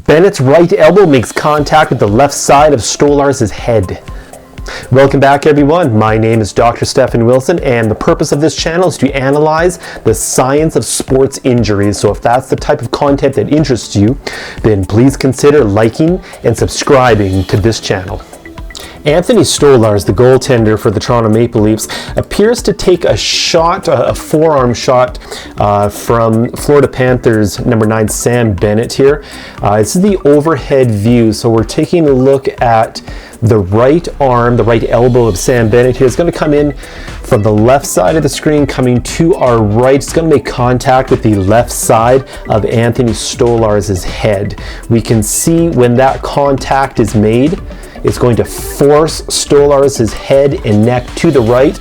Bennett's right elbow makes contact with the left side of Stolarz's head. Welcome back, everyone. My name is Dr. Stephen Wilson, and the purpose of this channel is to analyze the science of sports injuries. So if that's the type of content that interests you, then please consider liking and subscribing to this channel. Anthony Stolarz, the goaltender for the Toronto Maple Leafs, appears to take a shot, a forearm shot from Florida Panthers number 9 Sam Bennett here. This is the overhead view, so we're taking a look at the right arm, the right elbow of Sam Bennett here. It's going to come in from the left side of the screen, coming to our right. It's going to make contact with the left side of Anthony Stolarz's head. We can see when that contact is made, it's going to force Stolarz's head and neck to the right,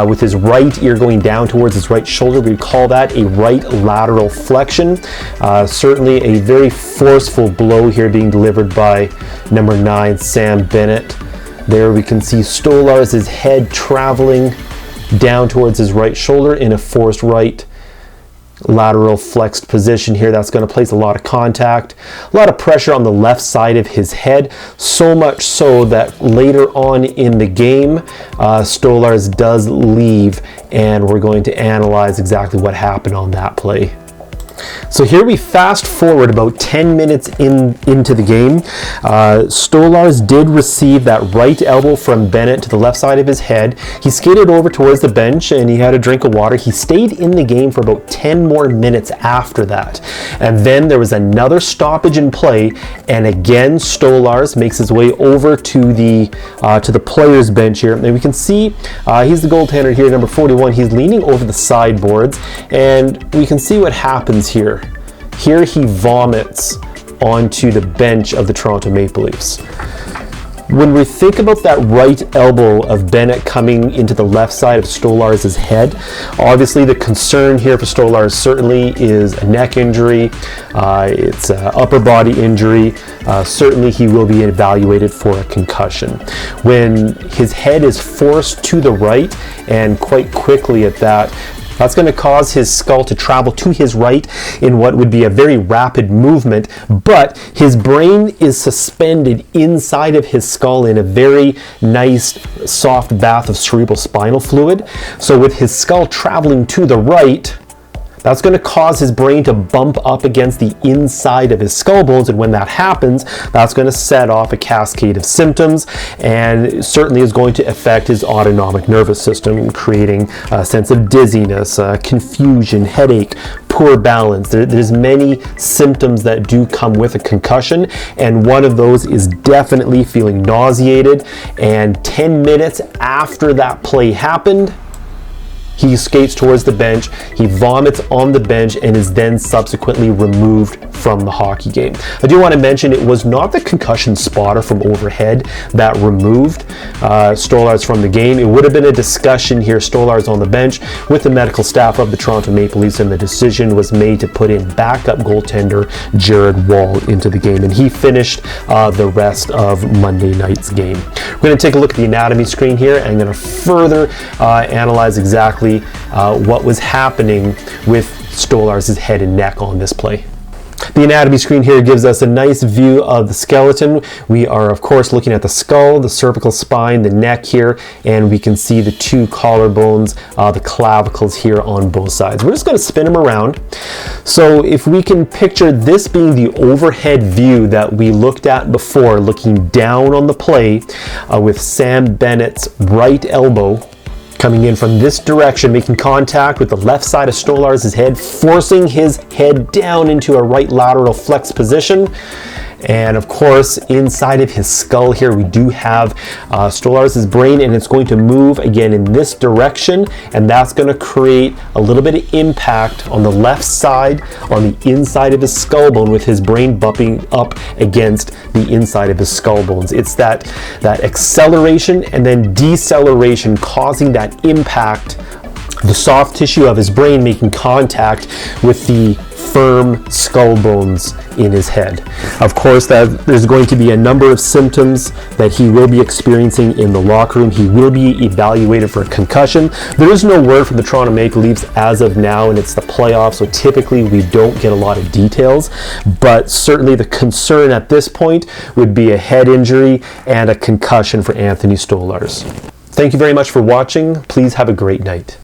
with his right ear going down towards his right shoulder. We call that a right lateral flexion. Certainly a very forceful blow here being delivered by number 9 Sam Bennett. There we can see Stolarz's head traveling down towards his right shoulder in a forced right lateral flexed position here. That's going to place a lot of contact, a lot of pressure on the left side of his head, so much so that later on in the game, Stolarz does leave, and we're going to analyze exactly what happened on that play. So here we fast forward about 10 minutes into the game. Stolarz did receive that right elbow from Bennett to the left side of his head. He skated over towards the bench and he had a drink of water. He stayed in the game for about 10 more minutes after that. And then there was another stoppage in play, and again Stolarz makes his way over to the players' bench here. And we can see he's the goaltender here, number 41. He's leaning over the sideboards, and we can see what happens here. Here he vomits onto the bench of the Toronto Maple Leafs. When we think about that right elbow of Bennett coming into the left side of Stolarz's head, obviously the concern here for Stolarz certainly is a neck injury. It's an upper body injury. Certainly he will be evaluated for a concussion. When his head is forced to the right, and quite quickly at that, that's going to cause his skull to travel to his right in what would be a very rapid movement, but his brain is suspended inside of his skull in a very nice soft bath of cerebral spinal fluid. So with his skull traveling to the right, that's going to cause his brain to bump up against the inside of his skull bones, and when that happens, that's going to set off a cascade of symptoms, and certainly is going to affect his autonomic nervous system, creating a sense of dizziness, confusion, headache, poor balance. There's many symptoms that do come with a concussion, and one of those is definitely feeling nauseated. And 10 minutes after that play happened, he skates towards the bench, he vomits on the bench, and is then subsequently removed from the hockey game. I do want to mention it was not the concussion spotter from overhead that removed Stolarz from the game. It would have been a discussion here, Stolarz on the bench, with the medical staff of the Toronto Maple Leafs, and the decision was made to put in backup goaltender Jared Wall into the game, and he finished the rest of Monday night's game. We're going to take a look at the anatomy screen here, and I'm going to further analyze exactly what was happening with Stolarz's head and neck on this play. The anatomy screen here gives us a nice view of the skeleton. We are, of course, looking at the skull, the cervical spine, the neck here, and we can see the two collarbones, the clavicles here on both sides. We're just going to spin them around. So if we can picture this being the overhead view that we looked at before, looking down on the play with Sam Bennett's right elbow coming in from this direction, making contact with the left side of Stolarz's head, forcing his head down into a right lateral flex position. And of course, inside of his skull here, we do have Stolarz's brain, and it's going to move again in this direction, and that's going to create a little bit of impact on the left side, on the inside of his skull bone, with his brain bumping up against the inside of his skull bones. It's that acceleration and then deceleration causing that impact the soft tissue of his brain making contact with the firm skull bones in his head. Of course, there's going to be a number of symptoms that he will be experiencing in the locker room. He will be evaluated for a concussion. There is no word from the Toronto Maple Leafs as of now, and it's the playoffs, so typically we don't get a lot of details, but certainly the concern at this point would be a head injury and a concussion for Anthony Stolarz. Thank you very much for watching. Please have a great night.